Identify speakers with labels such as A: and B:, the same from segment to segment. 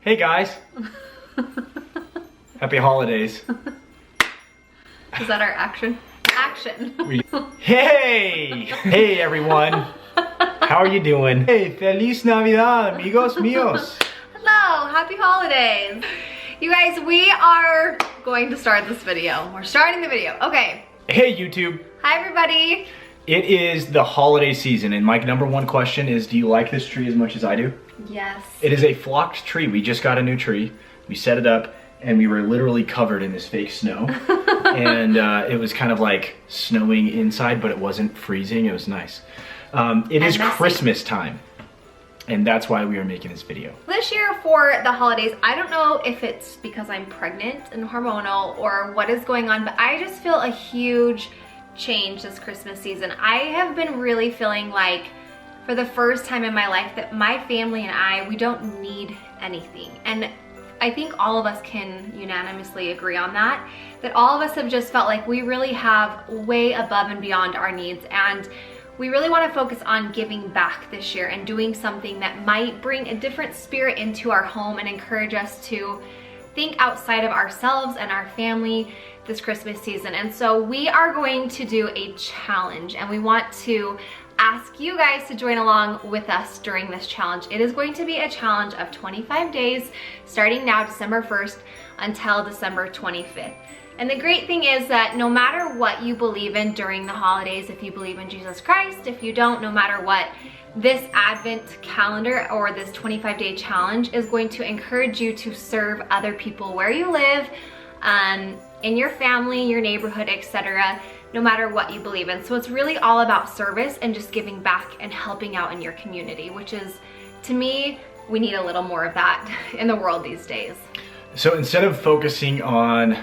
A: Hey guys. Happy holidays.
B: Is that our action? Action.
A: Hey! Hey everyone. How are you doing? Hey, Feliz Navidad, amigos míos.
B: Hello, happy holidays. You guys, we are going to start this video. We're starting the video. Okay.
A: Hey YouTube.
B: Hi everybody.
A: It is the holiday season and my number one question is, do you like this tree as much as I do?
B: Yes.
A: It is a flocked tree. We just got a new tree. We set it up and we were literally covered in this fake snow. And it was kind of like snowing inside, but it wasn't freezing. It was nice. It is Christmas time. And that's why we are making this video.
B: This year for the holidays, I don't know if it's because I'm pregnant and hormonal or what is going on, but I just feel a huge change this Christmas season. I have been really feeling like for the first time in my life that my family and we don't need anything. And I think all of us can unanimously agree on that all of us have just felt like we really have way above and beyond our needs, and we really want to focus on giving back this year and doing something that might bring a different spirit into our home and encourage us to think outside of ourselves and our family this Christmas season. And so we are going to do a challenge, and we want to ask you guys to join along with us during this challenge. It is going to be a challenge of 25 days starting now December 1st until December 25th. And the great thing is that no matter what you believe in during the holidays, if you believe in Jesus Christ, if you don't, no matter what, this Advent calendar or this 25-day challenge is going to encourage you to serve other people where you live, in your family, your neighborhood, etc., no matter what you believe in. So it's really all about service and just giving back and helping out in your community, which is, to me, we need a little more of that in the world these days.
A: So instead of focusing on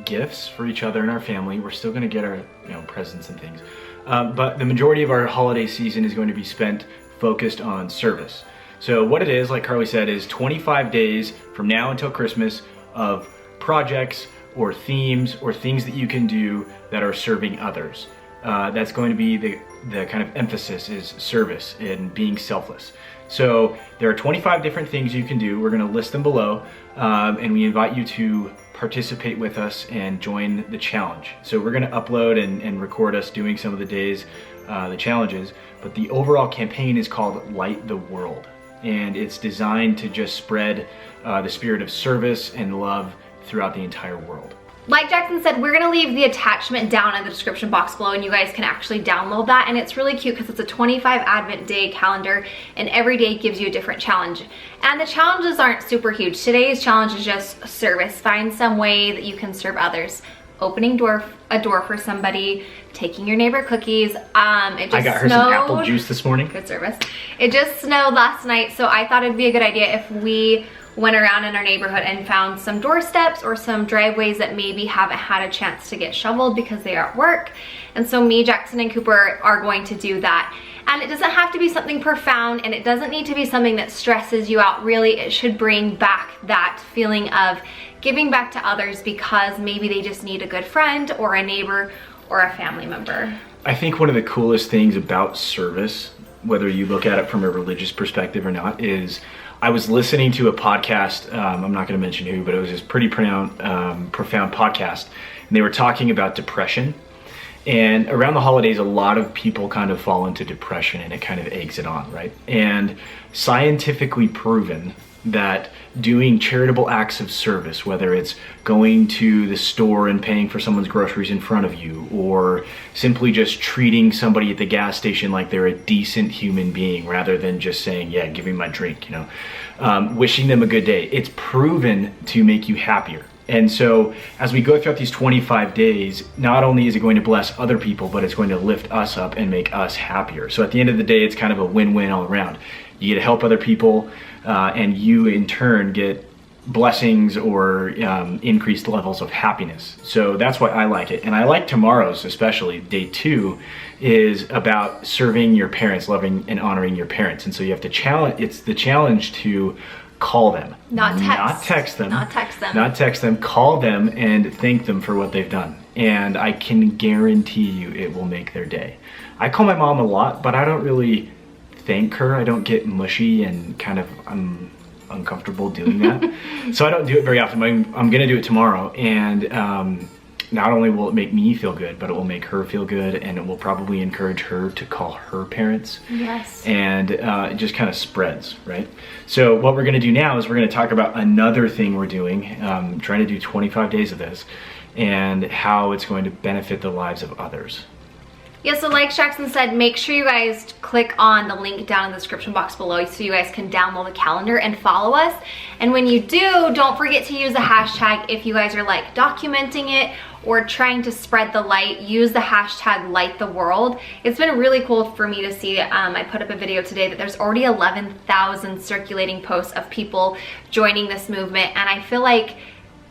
A: gifts for each other and our family, we're still going to get our presents and things. But the majority of our holiday season is going to be spent focused on service. So what it is, like Carly said, is 25 days from now until Christmas of projects or themes or things that you can do that are serving others. That's going to be the kind of emphasis is service and being selfless. So there are 25 different things you can do. We're going to list them below, and we invite you to participate with us and join the challenge. So we're going to upload and record us doing some of the days, the challenges, but the overall campaign is called Light the World, and it's designed to just spread the spirit of service and love throughout the entire world.
B: Like Jackson said, we're gonna leave the attachment down in the description box below, and you guys can actually download that. And it's really cute because it's a 25 Advent day calendar, and every day gives you a different challenge. And the challenges aren't super huge. Today's challenge is just service. Find some way that you can serve others. Opening a door for somebody, taking your neighbor cookies. I
A: got her some apple juice this morning.
B: Good service. It just snowed last night, so I thought it'd be a good idea if we went around in our neighborhood and found some doorsteps or some driveways that maybe haven't had a chance to get shoveled because they are at work. And so me, Jackson, and Cooper are going to do that. And it doesn't have to be something profound, and it doesn't need to be something that stresses you out. Really, it should bring back that feeling of giving back to others because maybe they just need a good friend or a neighbor or a family member.
A: I think one of the coolest things about service, whether you look at it from a religious perspective or not, is I was listening to a podcast, I'm not going to mention who, but it was this pretty profound podcast, and they were talking about depression. And around the holidays, a lot of people kind of fall into depression, and it kind of eggs it on, right? And scientifically proven that doing charitable acts of service, whether it's going to the store and paying for someone's groceries in front of you, or simply just treating somebody at the gas station like they're a decent human being rather than just saying, yeah, give me my drink, wishing them a good day, it's proven to make you happier. And so as we go throughout these 25 days, not only is it going to bless other people, but it's going to lift us up and make us happier. So at the end of the day, it's kind of a win-win all around. You get to help other people, and you in turn get blessings or increased levels of happiness. So that's why I like it. And I like tomorrow's, especially day 2, is about serving your parents, loving and honoring your parents. And so you have to challenge, it's the challenge to call them.
B: Not text
A: them, call them and thank them for what they've done. And I can guarantee you it will make their day. I call my mom a lot, but I don't really thank her. I don't get mushy and kind of, uncomfortable doing that. So I don't do it very often. I'm gonna do it tomorrow, and not only will it make me feel good, but it will make her feel good, and it will probably encourage her to call her parents.
B: Yes.
A: And it just kind of spreads, right? So what we're gonna do now is we're gonna talk about another thing we're doing, trying to do 25 days of this, and how it's going to benefit the lives of others.
B: Yeah, so like Jackson said, make sure you guys click on the link down in the description box below so you guys can download the calendar and follow us. And when you do, don't forget to use the hashtag if you guys are like documenting it or trying to spread the light. Use the hashtag LightTheWorld. It's been really cool for me to see. I put up a video today that there's already 11,000 circulating posts of people joining this movement, and I feel like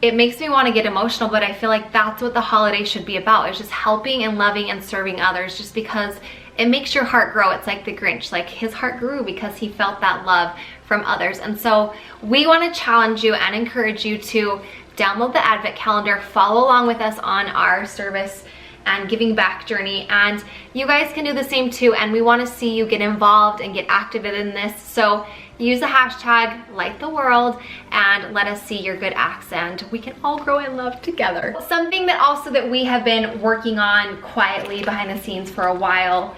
B: it makes me want to get emotional, but I feel like that's what the holiday should be about, is just helping and loving and serving others, just because it makes your heart grow. It's like the Grinch, like his heart grew because he felt that love from others. And so we want to challenge you and encourage you to download the Advent calendar, follow along with us on our service and giving back journey, and you guys can do the same too. And we want to see you get involved and get activated in this. So use the hashtag LightTheWorld and let us see your good acts, and we can all grow in love together. Something that also that we have been working on quietly behind the scenes for a while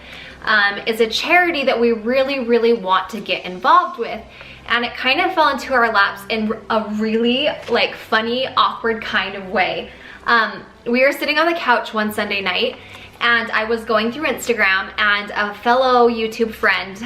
B: is a charity that we really want to get involved with. And it kind of fell into our laps in a really like funny, awkward kind of way. We were sitting on the couch one Sunday night, and I was going through Instagram, and a fellow YouTube friend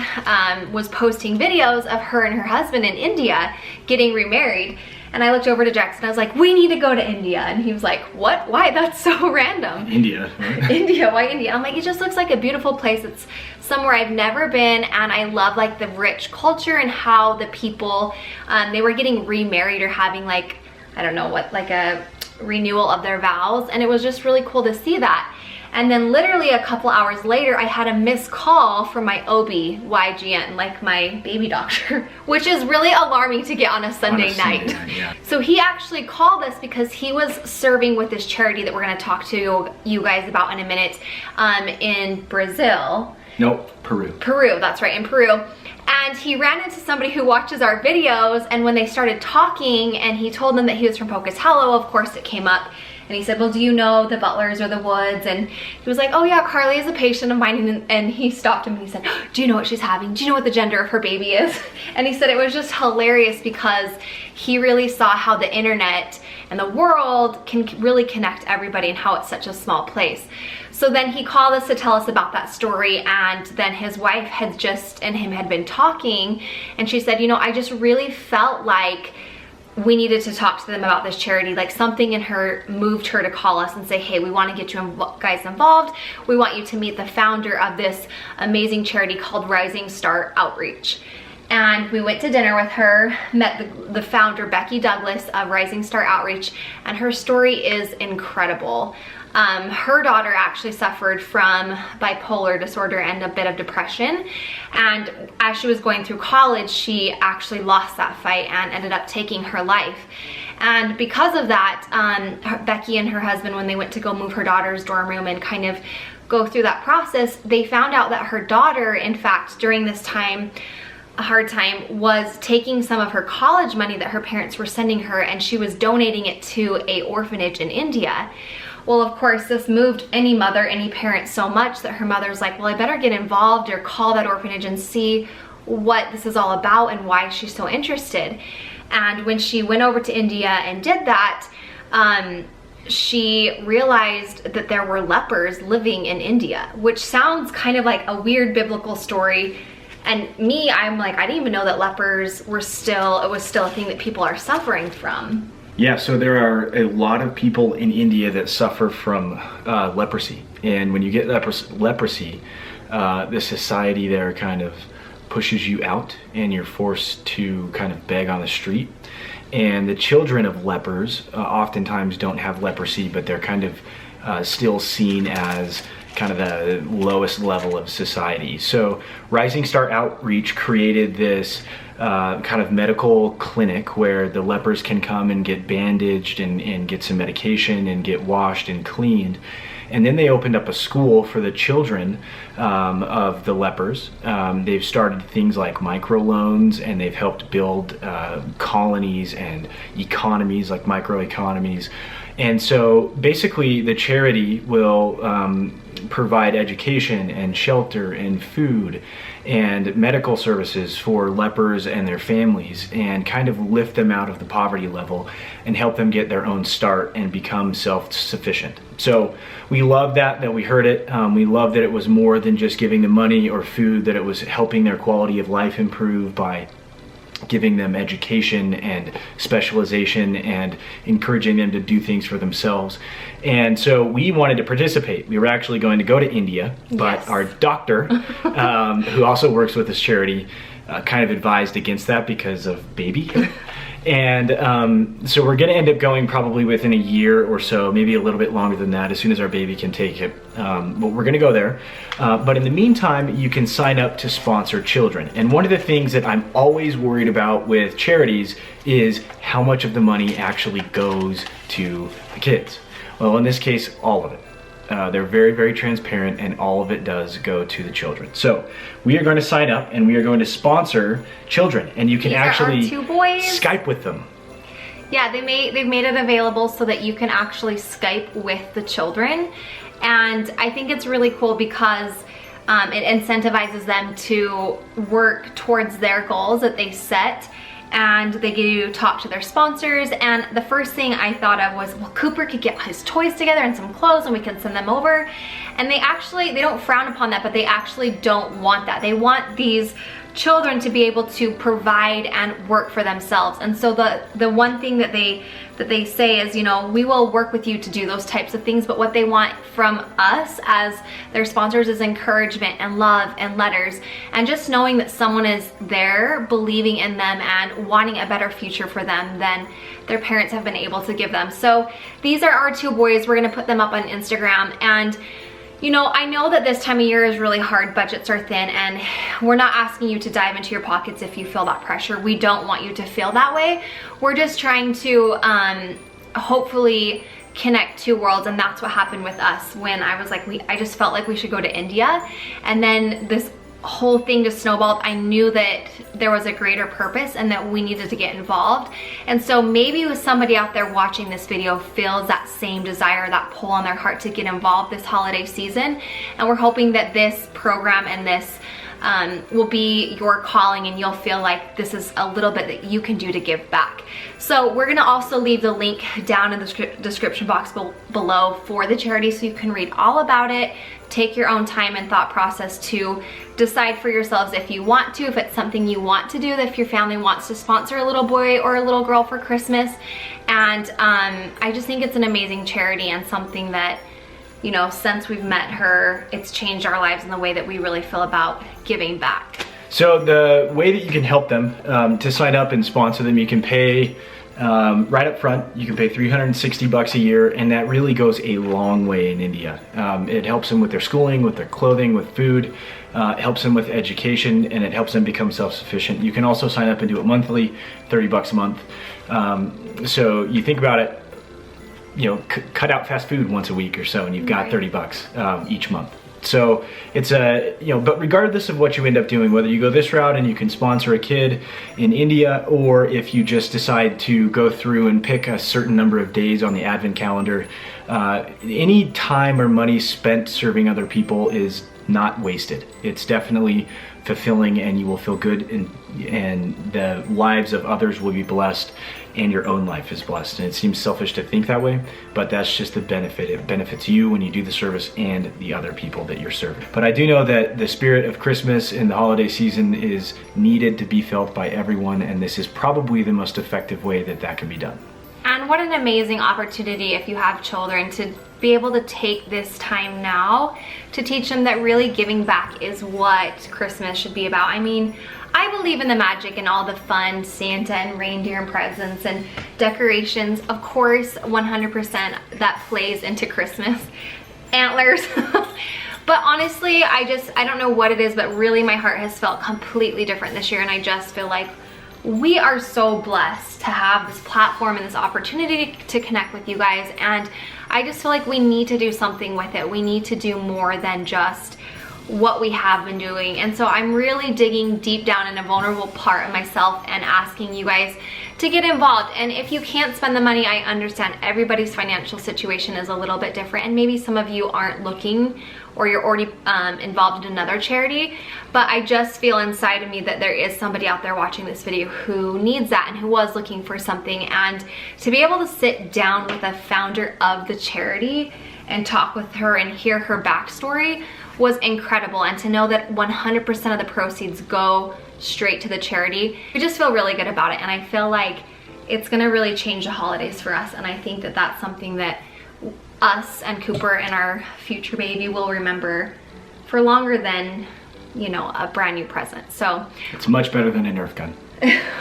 B: was posting videos of her and her husband in India getting remarried. And I looked over to Jackson, I was like, we need to go to India. And he was like, what? Why? That's so random.
A: India. Right?
B: India, why India? I'm like, it just looks like a beautiful place. It's somewhere I've never been, and I love like the rich culture and how the people, they were getting remarried or having like, I don't know what, like a renewal of their vows. And it was just really cool to see that. And then literally a couple hours later, I had a missed call from my OB-GYN, like my baby doctor, which is really alarming to get on a Sunday night.
A: Yeah.
B: So he actually called us because he was serving with this charity that we're gonna talk to you guys about in a minute in Brazil.
A: Nope, Peru.
B: Peru, that's right, in Peru. And he ran into somebody who watches our videos, and when they started talking and he told them that he was from Pocatello, of course it came up. And he said, well, do you know the Butlers or the Woods? And he was like, oh yeah, Carly is a patient of mine. And he stopped him and he said, do you know what she's having? Do you know what the gender of her baby is? And he said it was just hilarious because he really saw how the internet and the world can really connect everybody and how it's such a small place. So then he called us to tell us about that story, and then his wife had just, and him had been talking, and she said, you know, I just really felt like we needed to talk to them about this charity. Like something in her moved her to call us and say, hey, we want to get you guys involved. We want you to meet the founder of this amazing charity called Rising Star Outreach. And we went to dinner with her, met the founder, Becky Douglas of Rising Star Outreach, and her story is incredible. Her daughter actually suffered from bipolar disorder and a bit of depression, and as she was going through college, she actually lost that fight and ended up taking her life. And because of that, Becky and her husband, when they went to go move her daughter's dorm room and kind of go through that process, they found out that her daughter, in fact, during this time, a hard time, was taking some of her college money that her parents were sending her, and she was donating it to a orphanage in India. Well, of course, this moved any mother, any parent so much that her mother's like, well, I better get involved or call that orphanage and see what this is all about and why she's so interested. And when she went over to India and did that, she realized that there were lepers living in India, which sounds kind of like a weird biblical story. And me, I'm like, I didn't even know that lepers were still, it was still a thing that people are suffering from.
A: Yeah, so there are a lot of people in India that suffer from leprosy. And when you get leprosy, the society there kind of pushes you out and you're forced to kind of beg on the street. And the children of lepers oftentimes don't have leprosy, but they're kind of still seen as kind of the lowest level of society. So Rising Star Outreach created this kind of medical clinic where the lepers can come and get bandaged and get some medication and get washed and cleaned. And then they opened up a school for the children of the lepers. They've started things like microloans, and they've helped build colonies and economies, like microeconomies. And so basically the charity will provide education and shelter and food and medical services for lepers and their families, and kind of lift them out of the poverty level and help them get their own start and become self-sufficient. So we love that we heard it. We love that it was more than just giving them money or food, that it was helping their quality of life improve by giving them education and specialization and encouraging them to do things for themselves. And so we wanted to participate. We were actually going to go to India, but
B: yes.
A: Our doctor, who also works with this charity, kind of advised against that because of baby. And so we're going to end up going probably within a year or so, maybe a little bit longer than that, as soon as our baby can take it. But we're going to go there. But in the meantime, you can sign up to sponsor children. And one of the things that I'm always worried about with charities is how much of the money actually goes to the kids. Well, in this case, all of it. They're very, very transparent, and all of it does go to the children. So we are going to sign up, and we are going to sponsor children, and you can
B: These
A: actually
B: are our 2 boys.
A: Skype with them.
B: Yeah, they've made it available so that you can actually Skype with the children. And I think it's really cool because it incentivizes them to work towards their goals that they set. And they get you to talk to their sponsors. And the first thing I thought of was, well, Cooper could get his toys together and some clothes and we can send them over. And they don't frown upon that, but they actually don't want that. They want these children to be able to provide and work for themselves. And so the one thing that they say is, you know, we will work with you to do those types of things, but what they want from us as their sponsors is encouragement and love and letters, and just knowing that someone is there believing in them and wanting a better future for them than their parents have been able to give them. So these are our 2 boys. We're gonna put them up on Instagram. And you know, I know that this time of year is really hard, budgets are thin, and we're not asking you to dive into your pockets if you feel that pressure. We don't want you to feel that way. We're just trying to hopefully connect 2 worlds, and that's what happened with us when I was like, I just felt like we should go to India, and then this whole thing just snowballed. I knew that there was a greater purpose and that we needed to get involved. And so maybe with somebody out there watching this video feels that same desire, that pull on their heart to get involved this holiday season. And we're hoping that this program and this will be your calling, and you'll feel like this is a little bit that you can do to give back. So we're gonna also leave the link down in the description box below for the charity, so you can read all about it, take your own time and thought process to decide for yourselves if you want to, if it's something you want to do, if your family wants to sponsor a little boy or a little girl for Christmas. And I just think it's an amazing charity, and something that, you know, since we've met her, it's changed our lives in the way that we really feel about giving back.
A: So the way that you can help them to sign up and sponsor them, you can pay right up front. You can pay $360 a year, and that really goes a long way in India. It helps them with their schooling, with their clothing, with food. It helps them with education, and it helps them become self-sufficient. You can also sign up and do it monthly, $30 a month. So you think about it, you know, cut out fast food once a week or so, and you've got $30 each month. So it's but regardless of what you end up doing, whether you go this route and you can sponsor a kid in India, or if you just decide to go through and pick a certain number of days on the Advent calendar, any time or money spent serving other people is not wasted. It's definitely fulfilling, and you will feel good, and the lives of others will be blessed, and your own life is blessed. And it seems selfish to think that way, but that's just the benefit. It benefits you when you do the service and the other people that you're serving. But I do know that the spirit of Christmas and the holiday season is needed to be felt by everyone, and this is probably the most effective way that that can be done.
B: And what an amazing opportunity if you have children to be able to take this time now to teach them that really giving back is what Christmas should be about. I mean, I believe in the magic and all the fun, Santa and reindeer and presents and decorations. Of course, 100% that plays into Christmas. Antlers. But honestly, I don't know what it is, but really my heart has felt completely different this year, and I just feel like we are so blessed to have this platform and this opportunity to connect with you guys, and I just feel like we need to do something with it. We need to do more than just what we have been doing. And so I'm really digging deep down in a vulnerable part of myself and asking you guys to get involved. And if you can't spend the money, I understand everybody's financial situation is a little bit different, and maybe some of you aren't looking, or you're already involved in another charity, but I just feel inside of me that there is somebody out there watching this video who needs that and who was looking for something. And to be able to sit down with a founder of the charity and talk with her and hear her backstory was incredible, and to know that 100% of the proceeds go straight to the charity, we just feel really good about it. And I feel like it's gonna really change the holidays for us, and I think that that's something that us and Cooper and our future baby will remember for longer than, you know, a brand new present. So
A: it's much better than a Nerf gun.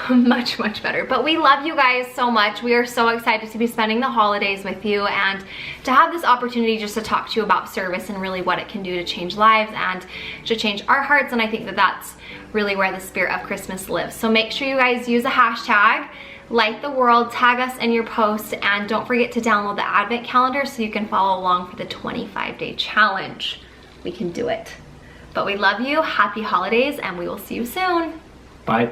B: much better. But we love you guys so much. We are so excited to be spending the holidays with you, and to have this opportunity just to talk to you about service and really what it can do to change lives and to change our hearts. And I think that that's really where the spirit of Christmas lives. So make sure you guys use a hashtag LightTheWorld, tag us in your posts, and don't forget to download the Advent calendar so you can follow along for the 25-day challenge. We can do it. But we love you. Happy holidays, and we will see you soon.
A: Bye.